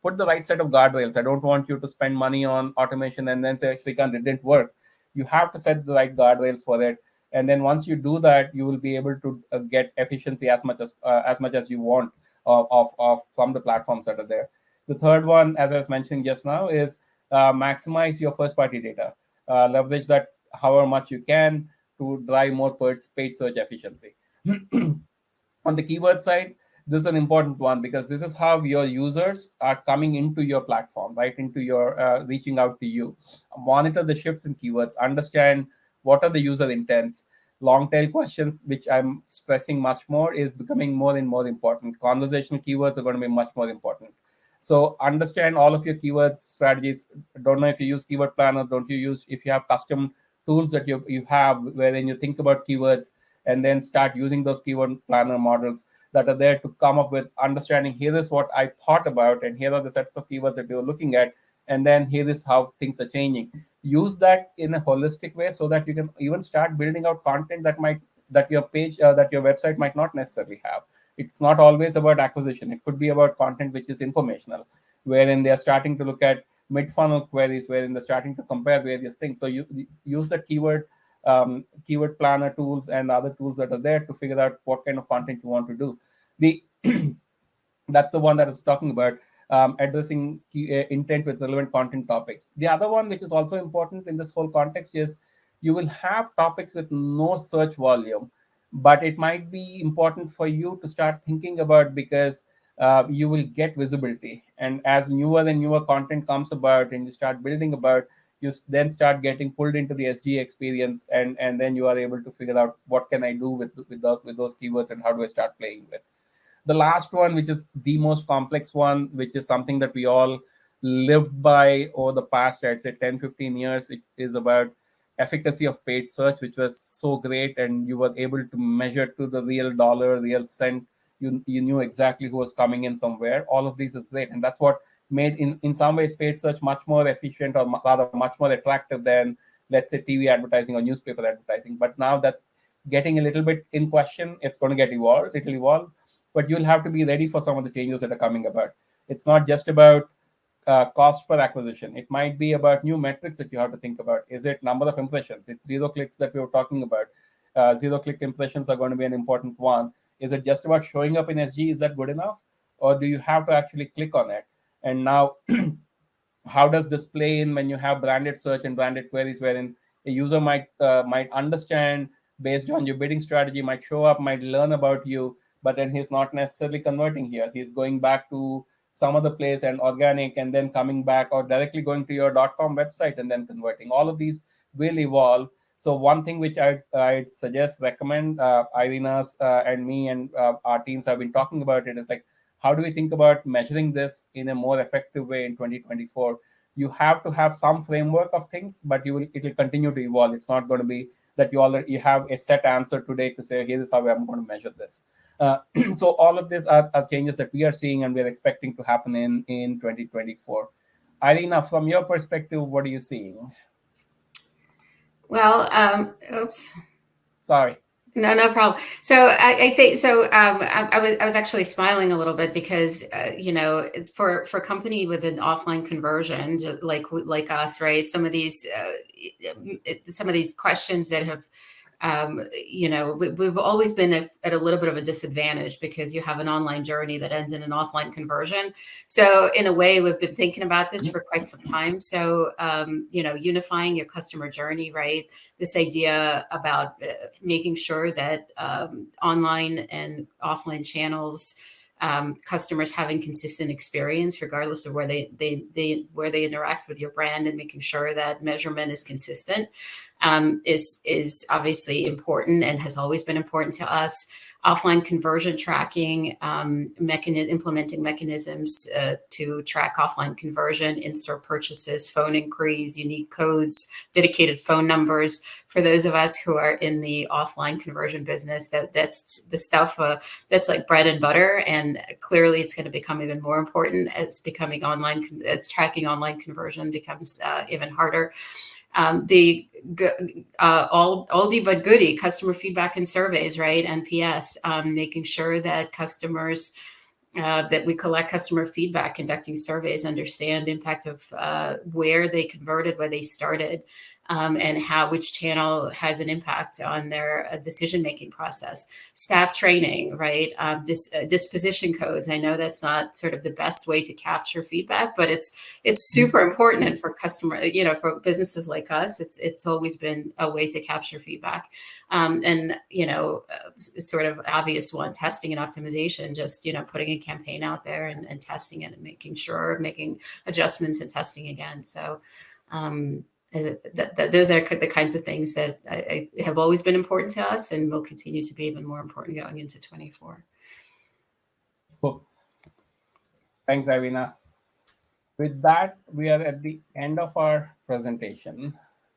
Put the right set of guardrails. I don't want you to spend money on automation and then say, Sreekant, it didn't work. You have to set the right guardrails for it, and then once you do that, you will be able to get efficiency as much as you want of from the platforms that are there. The third one, as I was mentioning just now, is maximize your first party data. Leverage that however much you can to drive more paid search efficiency. On the keyword side, this is an important one, because this is how your users are coming into your platform, right? Into your reaching out to you. Monitor the shifts in keywords, understand what are the user intents. Long tail questions, which I'm stressing much more, is becoming more and more important. Conversational keywords are going to be much more important. So understand all of your keyword strategies. Don't know if you use keyword planner, don't you use, if you have custom tools that you have wherein you think about keywords, and then start using those keyword planner models that are there to come up with understanding, here is what I thought about, and here are the sets of keywords that you're looking at, and then here is how things are changing. Use that in a holistic way so that you can even start building out content that your page, that your website might not necessarily have. It's not always about acquisition. It could be about content which is informational, wherein they're starting to look at mid-funnel queries, wherein they're starting to compare various things. So you use the keyword planner tools and other tools that are there to figure out what kind of content you want to do. That's the one that I was talking about, addressing intent with relevant content topics. The other one, which is also important in this whole context, is you will have topics with no search volume, but it might be important for you to start thinking about, because you will get visibility. And as newer and newer content comes about and you start building about, you then start getting pulled into the SG experience, and then you are able to figure out what can I do with those keywords, and how do I start playing with. The last one, which is the most complex one, which is something that we all lived by over the past, I'd say 10-15 years, which is about efficacy of paid search, which was so great, and you were able to measure to the real dollar, real cent. You knew exactly who was coming in somewhere. All of these is great, and that's what made in some ways paid search much more efficient, or rather much more attractive than, let's say, TV advertising or newspaper advertising. But now that's getting a little bit in question. It's going to get evolved. It'll evolve, but you'll have to be ready for some of the changes that are coming about. It's not just about cost per acquisition. It might be about new metrics that you have to think about. Is it number of impressions? It's zero clicks that we were talking about. Zero click impressions are going to be an important one. Is it just about showing up in SG? Is that good enough? Or do you have to actually click on it? And now, how does this play in when you have branded search and branded queries, wherein a user might understand based on your bidding strategy, might show up, might learn about you, but then he's not necessarily converting here. He's going back to some other place and organic, and then coming back, or directly going to your .com website and then converting. All of these will evolve. So one thing which I'd suggest, recommend, Irina's and me and our teams have been talking about it, is like, how do we think about measuring this in a more effective way in 2024? You have to have some framework of things, but it will continue to evolve. It's not going to be that you have a set answer today to say, here is how I'm going to measure this. So all of these are changes that we are seeing and we're expecting to happen in 2024. Irina, from your perspective, what are you seeing? Well, oops. Sorry. No problem. So I think so. I was actually smiling a little bit because for a company with an offline conversion, like us, right? Some of these questions that have we've always been at a little bit of a disadvantage because you have an online journey that ends in an offline conversion. So in a way, we've been thinking about this for quite some time. So, unifying your customer journey, right? This idea about making sure that online and offline channels, customers having consistent experience regardless of where they interact with your brand, and making sure that measurement is consistent is obviously important and has always been important to us. Offline conversion tracking, implementing mechanisms to track offline conversion, in-store purchases, phone inquiries, unique codes, dedicated phone numbers. For those of us who are in the offline conversion business, that's the stuff that's like bread and butter. And clearly it's going to become even more important as tracking online conversion becomes even harder. The oldie but goodie, customer feedback and surveys, right? NPS, making sure that customers, that we collect customer feedback, conducting surveys, understand the impact of where they converted, where they started, and which channel has an impact on their decision-making process. Staff training, right? Disposition codes. I know that's not sort of the best way to capture feedback, but it's super important. And for for businesses like us, it's always been a way to capture feedback. Sort of obvious one, testing and optimization, just, putting a campaign out there and testing it and making adjustments and testing again. So, those are the kinds of things that have always been important to us and will continue to be even more important going into 24. Cool. Thanks, Irina. With that, we are at the end of our presentation.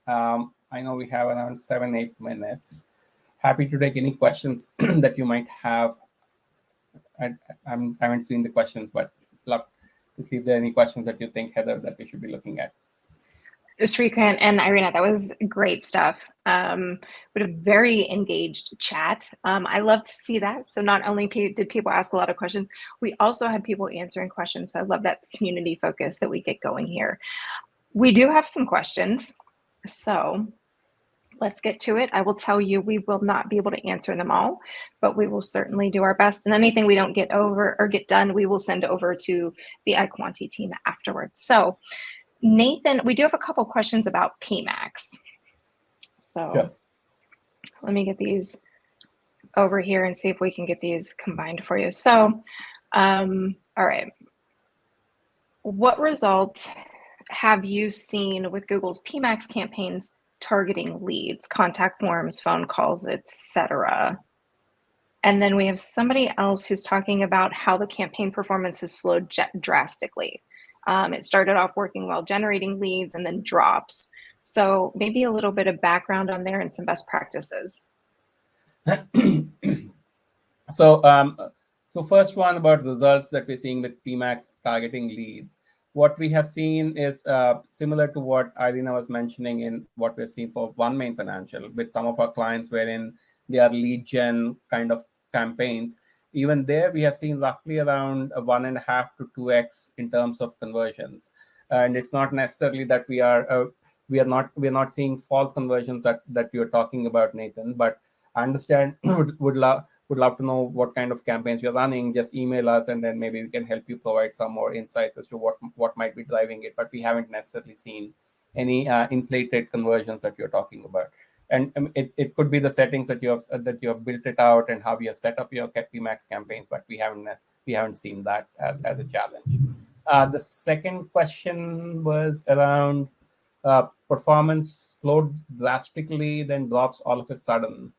I know we have around 7-8 minutes. Happy to take any questions that you might have. I haven't seen the questions, but love to see if there are any questions that you think, Heather, that we should be looking at. Sreekant and Irina, that was great stuff. But a very engaged chat. I love to see that. So not only did people ask a lot of questions, we also had people answering questions. So I love that community focus that we get going here. We do have some questions. So let's get to it. I will tell you, we will not be able to answer them all, but we will certainly do our best. And anything we don't get over or get done, we will send over to the iQuanti team afterwards. So Nathan, we do have a couple questions about PMAX. So Sure. Let me get these over here and see if we can get these combined for you. So, all right. What results have you seen with Google's PMAX campaigns targeting leads, contact forms, phone calls, etc.? And then we have somebody else who's talking about how the campaign performance has slowed drastically. It started off working well, generating leads, and then drops. So maybe a little bit of background on there and some best practices. So first one about results that we're seeing with PMAX targeting leads. What we have seen is similar to what Irina was mentioning in what we've seen for OneMain Financial with some of our clients, wherein they are lead gen kind of campaigns. Even there, we have seen roughly around 1.5 to 2x in terms of conversions. And it's not necessarily that we are not seeing false conversions that you're talking about, Nathan. But I understand would love to know what kind of campaigns you're running. Just email us, and then maybe we can help you provide some more insights as to what might be driving it. But we haven't necessarily seen any inflated conversions that you're talking about. And it could be the settings that you have built it out and how you have set up your PMAX campaigns, but we haven't seen that as a challenge. The second question was around performance slowed drastically, then drops all of a sudden.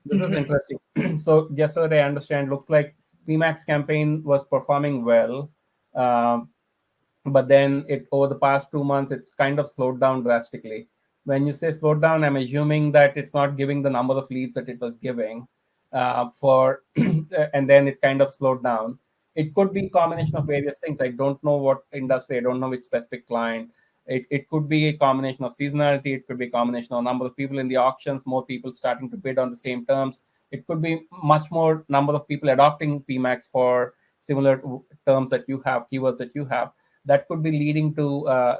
This is interesting. So just so that I understand, looks like PMAX campaign was performing well, but then over the past 2 months, it's kind of slowed down drastically. When you say slowed down, I'm assuming that it's not giving the number of leads that it was giving and then it kind of slowed down. It could be a combination of various things. I don't know what industry, I don't know which specific client. It could be a combination of seasonality. It could be a combination of number of people in the auctions, more people starting to bid on the same terms. It could be much more number of people adopting PMAX for similar terms that you have, keywords that you have. That could be leading to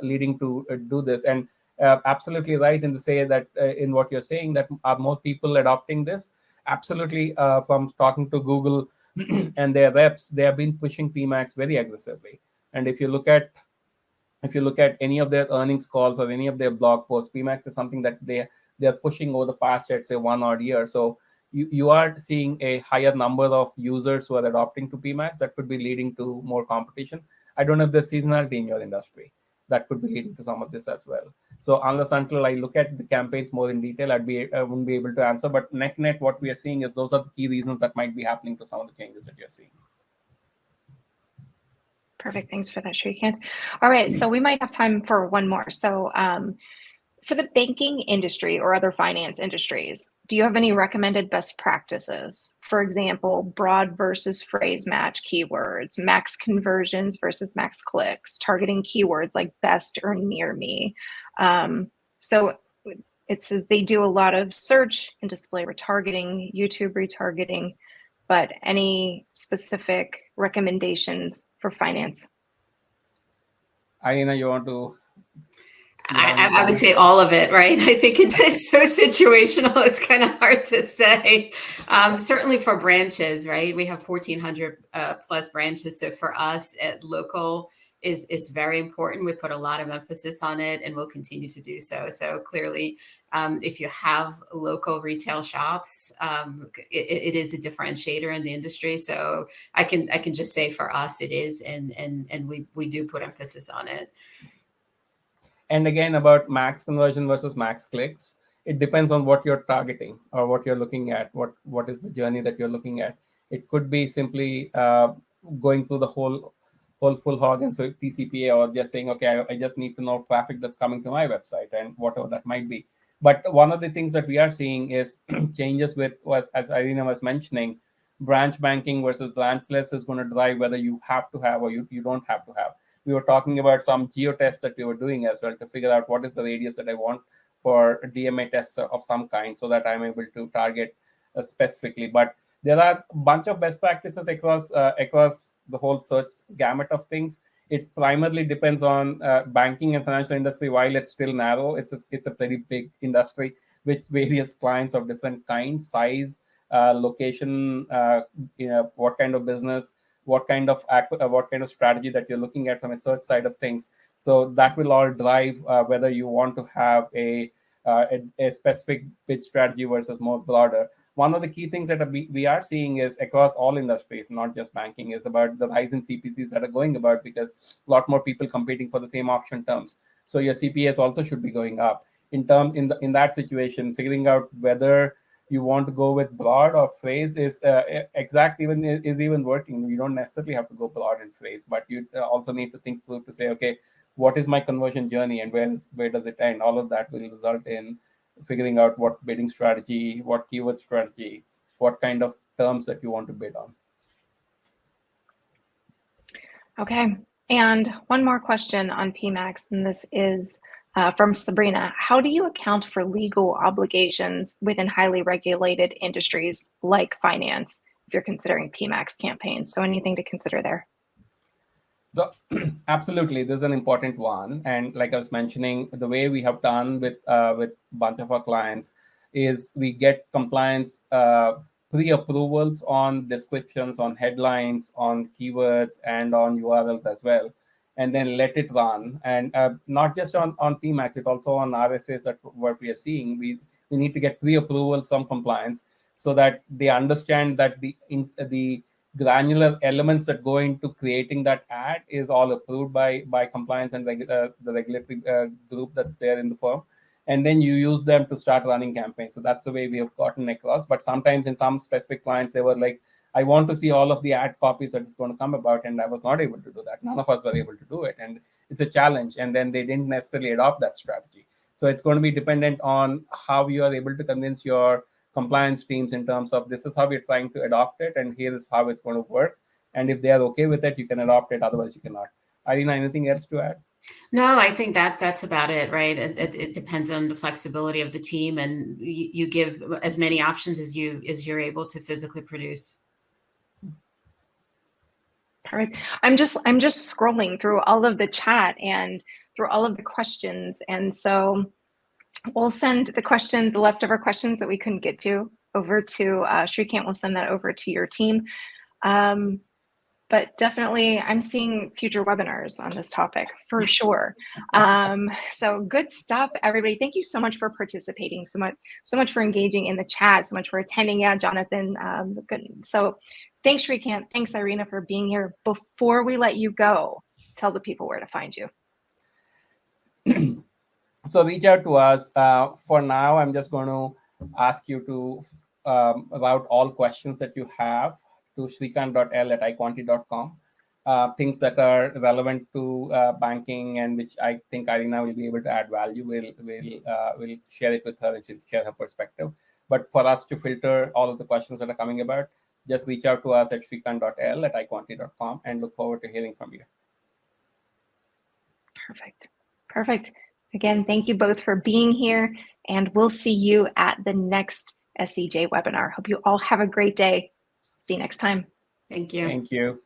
do this. And absolutely right in the say that in what you're saying, that are more people adopting this. Absolutely, from talking to Google and their reps, they have been pushing PMAX very aggressively. And if you look at any of their earnings calls or any of their blog posts, PMAX is something that they're pushing over the past, let's say, 1 odd year. So you are seeing a higher number of users who are adopting to PMAX. That could be leading to more competition. I don't know if there's seasonality in your industry that could be leading to some of this as well. So unless until I look at the campaigns more in detail, I wouldn't be able to answer. But net, what we are seeing is those are the key reasons that might be happening to some of the changes that you're seeing. Perfect. Thanks for that, Sreekant. All right, so we might have time for one more. So for the banking industry or other finance industries, do you have any recommended best practices? For example, broad versus phrase match keywords, max conversions versus max clicks, targeting keywords like best or near me. So it says they do a lot of search and display retargeting, YouTube retargeting, but any specific recommendations for finance? Irina, you want to? I would say all of it, right? I think it's so situational. It's kind of hard to say. Certainly for branches, right? We have 1,400 plus branches. So for us at local is very important. We put a lot of emphasis on it and we'll continue to do so. So clearly, if you have local retail shops, it is a differentiator in the industry. So I can just say for us it is, and we do put emphasis on it. And again, about max conversion versus max clicks, it depends on what you're targeting or what you're looking at. What is the journey that you're looking at? It could be simply going through the whole full hog and so TCPA, or just saying, okay, I just need to know traffic that's coming to my website and whatever that might be. But one of the things that we are seeing is changes with, as Irina was mentioning, branch banking versus branchless is going to drive whether you have to have or you don't have to have. We were talking about some geo tests that we were doing as well to figure out what is the radius that I want for a DMA tests of some kind so that I'm able to target specifically. But there are a bunch of best practices across the whole search gamut of things. It primarily depends on banking and financial industry. While it's still narrow, it's a very big industry with various clients of different kinds, size, location, what kind of business, what kind of strategy that you're looking at from a search side of things. So that will all drive whether you want to have a specific bid strategy versus more broader. One of the key things that we are seeing is across all industries, not just banking, is about the rise in CPCs that are going about because a lot more people competing for the same option terms. So your CPAs also should be going up. In that situation, figuring out whether you want to go with broad or phrase is even working. You don't necessarily have to go broad and phrase, but you also need to think through to say, okay, what is my conversion journey and where does it end? All of that will result in figuring out what bidding strategy, what keyword strategy, what kind of terms that you want to bid on. Okay, and one more question on PMAX, and this is from Sabrina. How do you account for legal obligations within highly regulated industries like finance if you're considering PMAX campaigns? So anything to consider there? So absolutely, this is an important one. And like I was mentioning, the way we have done with a bunch of our clients is we get compliance pre-approvals on descriptions, on headlines, on keywords, and on URLs as well, and then let it run. And not just on PMAX, it also on RSAs that what we are seeing. We need to get pre-approvals from compliance so that they understand that the granular elements that go into creating that ad is all approved by compliance and the regulatory group that's there in the firm. And then you use them to start running campaigns. So that's the way we have gotten across. But sometimes in some specific clients, they were like, I want to see all of the ad copies that it's going to come about. And I was not able to do that. None of us were able to do it. And it's a challenge. And then they didn't necessarily adopt that strategy. So it's going to be dependent on how you are able to convince your compliance teams in terms of this is how we're trying to adopt it. And here is how it's going to work. And if they are okay with it, you can adopt it. Otherwise, you cannot. Irina, anything else to add? No, I think that's about it, right? It depends on the flexibility of the team, and you give as many options as you're able to physically produce. Perfect. I'm just scrolling through all of the chat and through all of the questions. And so we'll send the leftover questions that we couldn't get to over to Sreekant. We'll send that over to your team. But definitely, I'm seeing future webinars on this topic for sure. So good stuff, everybody. Thank you so much for participating, so much for engaging in the chat, so much for attending. Yeah, Jonathan. Good. So thanks, Sreekant. Thanks, Irina, for being here. Before we let you go, tell the people where to find you. So reach out to us. For now, I'm just going to ask you to about all questions that you have to sreekant.l@iQuanti.com. Things that are relevant to banking and which I think Irina will be able to add value. We'll share it with her and she'll share her perspective. But for us to filter all of the questions that are coming about, just reach out to us at sreekant.l@iQuanti.com and look forward to hearing from you. Perfect. Again, thank you both for being here, and we'll see you at the next SCJ webinar. Hope you all have a great day. See you next time. Thank you. Thank you.